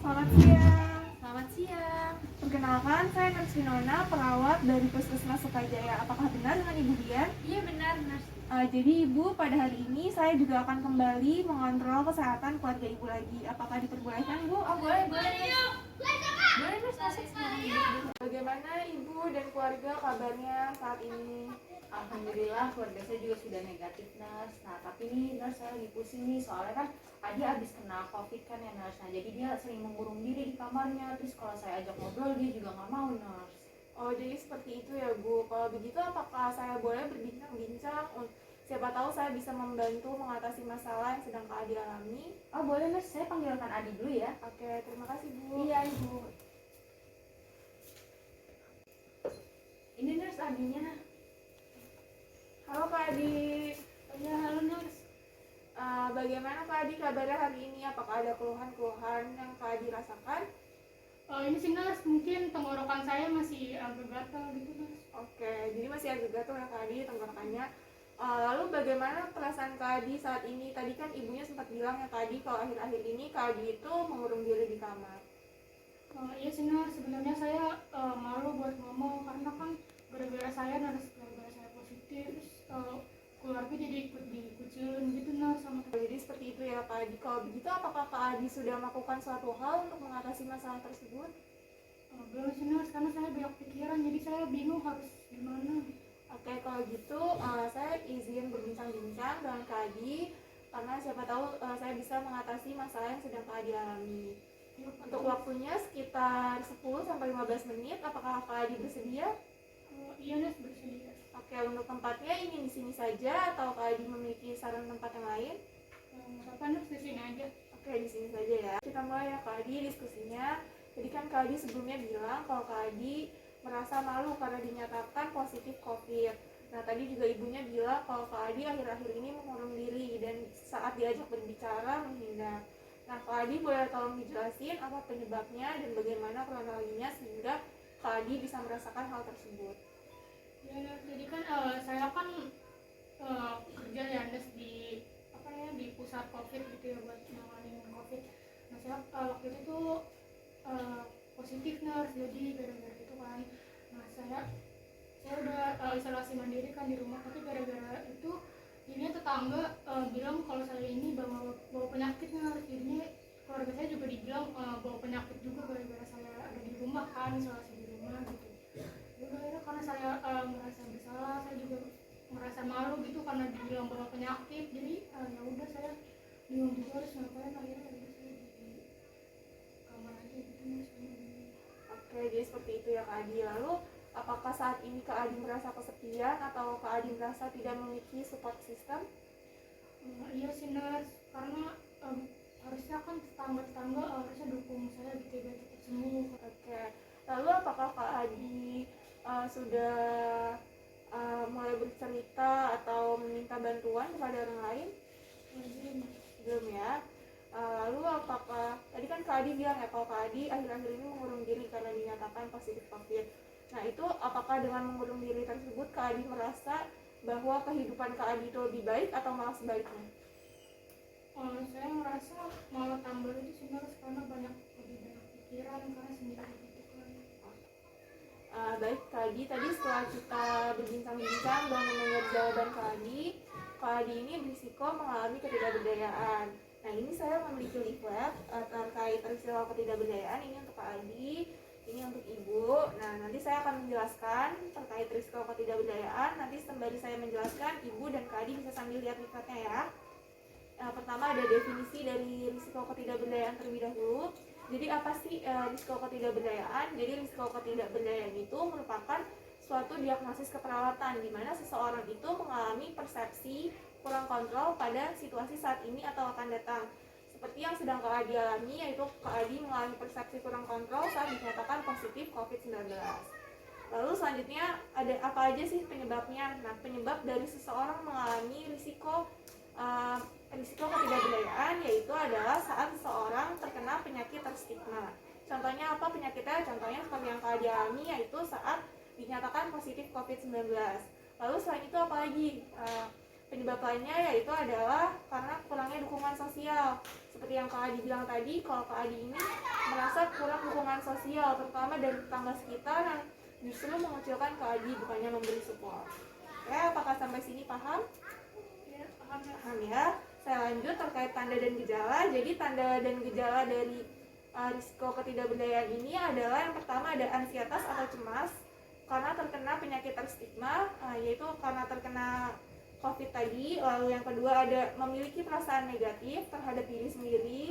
Selamat siang. Selamat siang. Perkenalkan, saya Nursi Nona, perawat dari Puskesmas Sukajaya. Apakah benar dengan Ibu Dian? Iya benar, Nurse. Jadi Ibu, pada hari ini saya juga akan kembali mengontrol kesehatan keluarga Ibu lagi. Apakah diperbolehkan, Bu? Oh boleh, boleh. Boleh, Nurse, masuk sekarang. Bagaimana Ibu dan keluarga kabarnya saat ini? Alhamdulillah keluarga saya juga sudah negatif, Nurse. Nah tapi nih Nurse, saya lagi pusing nih, soalnya kan Adi habis kena COVID kan ya, Nurse. Nah jadi dia sering mengurung diri di kamarnya. Terus kalau saya ajak ngobrol dia juga nggak mau, Nurse. Oh, jadi seperti itu ya, Bu. Kalau begitu, apakah saya boleh berbincang-bincang? Siapa tahu saya bisa membantu mengatasi masalah yang sedang Kak Adi alami. Oh boleh, Nurse, saya panggilkan Adi dulu ya. Oke, terima kasih, Bu. Iya Ibu. Ini Nurse Adinya. Halo Kak Adi. Iya halo Nurse. Bagaimana Kak Adi kabarnya hari ini? Apakah ada keluhan-keluhan yang Kak Adi rasakan? Ini sih Nurse, mungkin tenggorokan saya masih agak gatal gitu Nurse. Oke, jadi masih agak gatal ya Kak Adi tenggorokannya. Lalu bagaimana perasaan Kak Adi saat ini? Tadi kan ibunya sempat bilang ya Kak Adi kalau akhir-akhir ini Kak Adi itu mengurung diri di kamar. Iya sih Nurse, sebenarnya saya malu buat ngomong karena kan gara-gara saya Nurse, gara-gara saya positif, terus keluarga jadi ikut dikucilin gitu Nurse sama teman. Jadi seperti itu ya Kak Adi. Kalau begitu apakah Kak Adi sudah melakukan suatu hal untuk mengatasi masalah tersebut? Belum sih Nurse, karena saya banyak pikiran, jadi saya bingung harus gimana. Oke, kalau gitu saya izin berbincang-bincang dengan Kak Adi karena siapa tahu saya bisa mengatasi masalah yang sedang Kak Adi alami. Untuk waktunya sekitar 10-15 menit. Apakah Kak Adi bersedia? Iya Nurse, bersedia. Oke, untuk tempatnya ingin di sini saja atau Kak Adi memiliki saran tempat yang lain? Apa Nurse, di sini aja. Oke, di sini saja ya. Kita mulai ya Kak Adi diskusinya. Jadi kan Kak Adi sebelumnya bilang kalau Kak Adi merasa malu karena dinyatakan positif COVID. Nah, tadi juga ibunya bilang kalau Kak Adi akhir-akhir ini mengurung diri dan saat diajak berbicara menghindar. Nah, Kak Adi boleh tolong dijelasin apa penyebabnya dan bagaimana kronologinya sehingga Kak Adi bisa merasakan hal tersebut. Ya Nurse, jadi kan saya kan kerja ya Nurse di apa ya, di pusat COVID gitu ya, buat menangani COVID. Nah saya waktu itu tuh positif Nurse, jadi gara-gara itu kan. Nah saya udah isolasi mandiri kan di rumah, tapi gara-gara itu jadinya tetangga bilang kalau saya ini bawa penyakit Nurse. Jadinya keluarga saya juga dibilang bawa penyakit juga gara-gara saya ada di rumah kan, isolasi di rumah gitu. Udah akhirnya karena saya merasa bersalah, saya juga merasa malu gitu karena dibilang bawa penyakit. Jadi ya udah, saya bingung juga harus ngapain. Akhirnya ya udah, saya di kamar aja gitu Mas. Oke, jadi seperti itu ya Kak Adi. Lalu apakah saat ini Kak Adi merasa kesepian atau Kak Adi merasa tidak memiliki support system? Iya sih Nurse, karena harusnya kan tetangga-tetangga harusnya dukung saya gitu biar cepat sembuh. Oke, lalu apakah Kak Adi sudah mulai bercerita atau meminta bantuan kepada orang lain? Belum ya. Lalu apakah tadi kan Kak Adi bilang ya kalau Kak Adi akhir-akhir ini mengurung diri karena dinyatakan positif COVID. Nah, itu apakah dengan mengurung diri tersebut Kak Adi merasa bahwa kehidupan Kak Adi itu lebih baik atau malah sebaliknya? Saya merasa malah tambah itu sih Nurse, karena lebih banyak pikiran karena sendiri gitu kan. Baik Kak Adi, tadi setelah kita berbincang-bincang dan mendengar jawaban Kak Adi ini berisiko mengalami ketidakberdayaan. Nah, ini saya memiliki leaflet terkait risiko ketidakberdayaan. Ini untuk Kak Adi, ini untuk Ibu. Nah, nanti saya akan menjelaskan terkait risiko ketidakberdayaan. Nanti sembari saya menjelaskan, Ibu dan Kak Adi bisa sambil lihat leafletnya ya. Pertama ada definisi dari risiko ketidakberdayaan terlebih dahulu. Jadi apa sih risiko ketidakberdayaan? Jadi risiko ketidakberdayaan itu merupakan suatu diagnosis keperawatan di mana seseorang itu mengalami persepsi kurang kontrol pada situasi saat ini atau akan datang. Seperti yang sedang Kak Adi alami, yaitu Kak Adi mengalami persepsi kurang kontrol saat dinyatakan positif COVID-19. Lalu selanjutnya ada apa aja sih penyebabnya? Nah, penyebab dari seseorang mengalami risiko ketidakberdayaan yaitu adalah saat seseorang terkena penyakit terstigma. Contohnya apa penyakitnya? Contohnya seperti yang Kak Adi alami, yaitu saat dinyatakan positif COVID-19. Lalu selain itu apa lagi? Penyebab lainnya yaitu adalah karena kurangnya dukungan sosial. seperti yang Kak Adi bilang tadi, kalau Kak Adi ini merasa kurang dukungan sosial, terutama dari tetangga sekitar yang justru mengucilkan Kak Adi, bukannya memberi support. Oke, apakah sampai sini paham? Ya, paham ya. Paham ya. Saya lanjut terkait tanda dan gejala. Jadi tanda dan gejala dari risiko ketidakberdayaan ini adalah yang pertama ada ansietas atau cemas karena terkena penyakit terstigma, yaitu karena terkena COVID tadi. Lalu yang kedua ada memiliki perasaan negatif terhadap diri sendiri,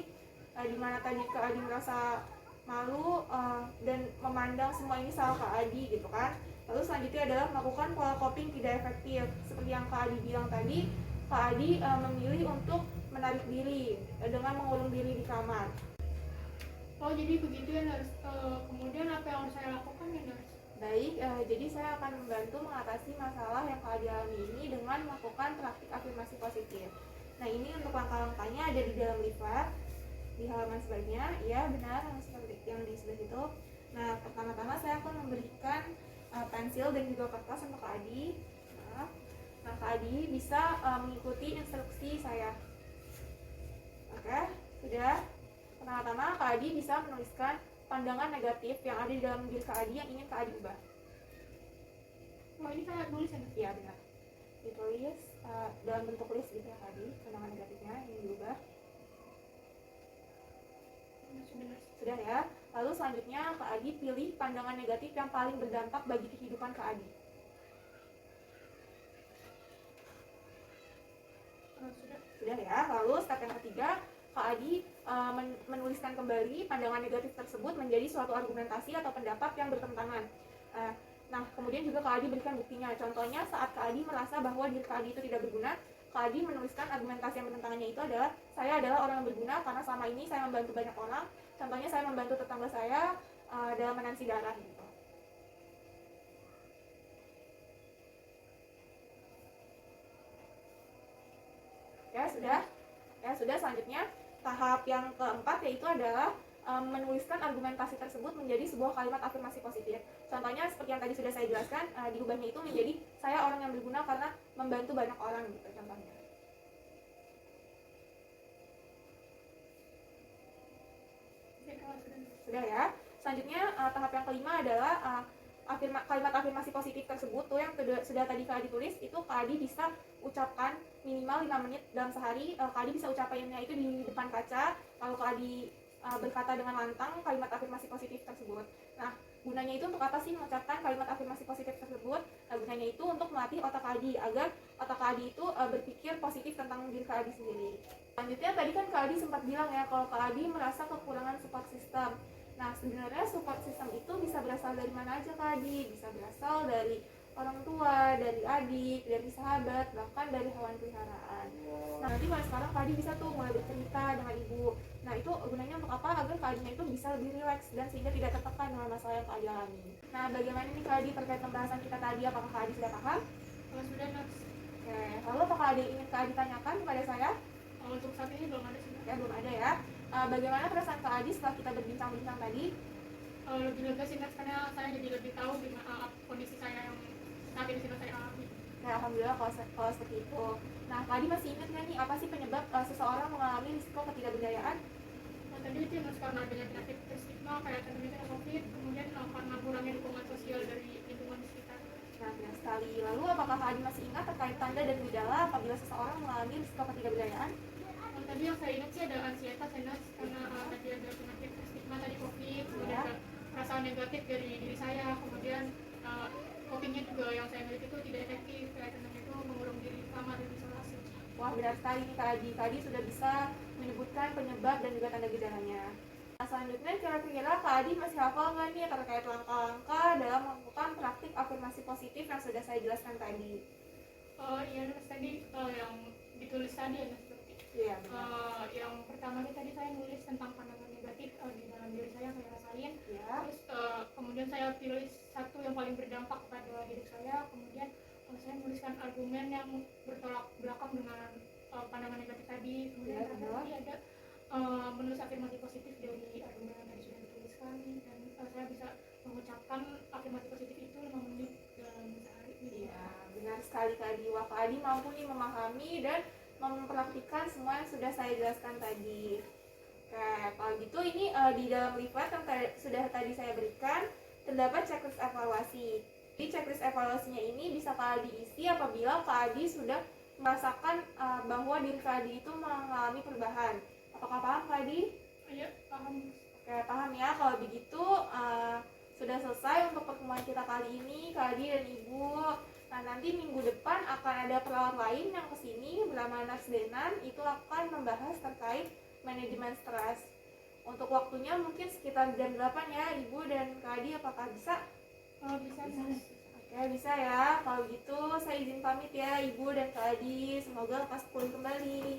di mana tadi Kak Adi merasa malu dan memandang semua ini salah Kak Adi gitu kan. Lalu selanjutnya adalah melakukan pola coping tidak efektif. Seperti yang Kak Adi bilang tadi, Kak Adi memilih untuk menarik diri dengan mengurung diri di kamar. Oh jadi begitu ya nurse. Kemudian apa yang harus saya lakukan ya nurse? Baik, jadi saya akan membantu mengatasi masalah yang Kak Adi alami ini dengan melakukan praktik afirmasi positif. Nah ini untuk langkah-langkahnya ada di dalam leaflet di halaman sebaliknya. Ya benar, yang seperti yang di sebelah itu. Nah pertama-tama saya akan memberikan pensil dan juga kertas untuk Kak Adi. Nah Kak Adi bisa mengikuti instruksi saya. Oke, sudah. Pertama-tama Kak Adi bisa menuliskan pandangan negatif yang ada di dalam diri Kak Adi yang ingin Kak Adi ubah. Oh ini saya tulis ya nurse? Iya benar. Ditulis dalam bentuk list gitu ya Kak Adi, pandangan negatifnya yang ingin diubah. Sudah nurse. Sudah ya. Lalu selanjutnya Kak Adi pilih pandangan negatif yang paling berdampak bagi kehidupan Kak Adi. Sudah. Sudah ya. Lalu step yang ketiga, Kak Adi menuliskan kembali pandangan negatif tersebut menjadi suatu argumentasi atau pendapat yang bertentangan. Nah, kemudian juga Kak Adi berikan buktinya. Contohnya saat Kak Adi merasa bahwa diri Kak Adi itu tidak berguna, Kak Adi menuliskan argumentasi yang bertentangannya itu adalah saya adalah orang yang berguna karena selama ini saya membantu banyak orang. Contohnya saya membantu tetangga saya dalam menansi darah gitu. Ya sudah. Ya sudah, selanjutnya tahap yang keempat yaitu adalah menuliskan argumentasi tersebut menjadi sebuah kalimat afirmasi positif. Contohnya seperti yang tadi sudah saya jelaskan, diubahnya itu menjadi saya orang yang berguna karena membantu banyak orang gitu contohnya. Sudah ya. Selanjutnya tahap yang kelima adalah kalimat afirmasi positif tersebut tuh yang sudah tadi Kak Adi tulis, itu Kak Adi bisa ucapkan minimal 5 menit dalam sehari. Kak Adi bisa ucapinnya itu di depan kaca, lalu Kak Adi berkata dengan lantang kalimat afirmasi positif tersebut. Nah, gunanya itu untuk apa sih mengucapkan kalimat afirmasi positif tersebut? Nah, gunanya itu untuk melatih otak Kak Adi agar otak Kak Adi itu berpikir positif tentang diri Kak Adi sendiri. Selanjutnya tadi kan Kak Adi sempat bilang ya kalau Kak Adi merasa kekurangan support system. Nah, sebenarnya support system itu bisa berasal dari mana aja Kak Adi? Bisa berasal dari orang tua, dari adik, dari sahabat, bahkan dari hewan peliharaan. Nah, nanti mulai sekarang Kak Adi bisa tuh mulai bercerita dengan ibu. Nah, itu gunanya untuk apa? Agar Kak Adinya itu bisa lebih rileks dan sehingga tidak tertekan dengan masalah yang Kak Adi alami. Nah, bagaimana nih Kak Adi terkait pembahasan kita tadi? Apakah Kak Adi sudah paham? Sudah nurse. Oke, lalu apakah ada yang ingin Kak Adi tanyakan kepada saya? Untuk saat ini belum ada sih. Ya, belum ada ya. Bagaimana perasaan Kak Adi setelah kita berbincang-bincang tadi? Lebih lega sih nurse, karena saya jadi lebih tahu gimana kondisi saya yang saat ini sedang saya alami. Nah, alhamdulillah kalau seperti itu. Nah, Kak Adi masih ingat nggak nih apa sih penyebab seseorang mengalami risiko ketidakberdayaan? Tadi itu nurse, karena adanya penyakit stigma kayak contohnya COVID, kemudian karena kurangnya dukungan sosial dari lingkungan sekitar. Nah, benar sekali. Lalu apakah Kak Adi masih ingat terkait tanda dan gejala apabila seseorang mengalami risiko ketidakberdayaan? Tadi yang saya ingat sih ada ansietas ya nurse, karena tadi ada penyakit stigma tadi COVID, kemudian ada perasaan negatif dari diri saya, kemudian copingnya juga yang saya miliki itu tidak efektif, kayak contohnya itu mengurung diri di kamar dan isolasi. Wah, benar sekali nih Kak Adi. Kak Adi sudah bisa menyebutkan penyebab dan juga tanda gejalanya. Nah, selanjutnya kira-kira Kak Adi masih hafal nggak nih terkait langkah-langkah dalam melakukan praktik afirmasi positif yang sudah saya jelaskan tadi? Iya nurse, tadi yang ditulis tadi ya nurse. Iya, Yang pertama tadi saya nulis tentang pandangan negatif di dalam diri saya rasain. ya. Terus kemudian saya pilih satu yang paling berdampak pada hidup saya. Kemudian saya menuliskan argumen yang bertolak belakang dengan pandangan negatif tadi. Kemudian tadi ada menulis afirmasi positif dari argumen yang tadi sudah dituliskan, dan saya bisa mengucapkan afirmasi positif itu 5 menit dalam sehari. Iya, benar sekali Kak Adi. Wah, Kak Adi mampu nih memahami dan mempraktikkan semua yang sudah saya jelaskan tadi. Oke, kalau gitu ini di dalam leaflet yang sudah tadi saya berikan terdapat checklist evaluasi. Di checklist evaluasinya ini bisa Kak Adi isi apabila Kak Adi sudah merasakan bahwa diri Kak Adi itu mengalami perubahan. Apakah paham Kak Adi? Iya, paham. Oke, paham ya. Kalau begitu sudah selesai untuk pertemuan kita kali ini, Kak Adi dan Ibu. Nah, nanti minggu depan akan ada perawat lain yang kesini bernama Nurse Denan, itu akan membahas terkait manajemen stres. Untuk waktunya mungkin sekitar jam 8 ya, Ibu dan Kak Adi, apakah bisa? Bisa. Oke, bisa ya. Kalau gitu saya izin pamit ya, Ibu dan Kak Adi. Semoga lekas pulih kembali.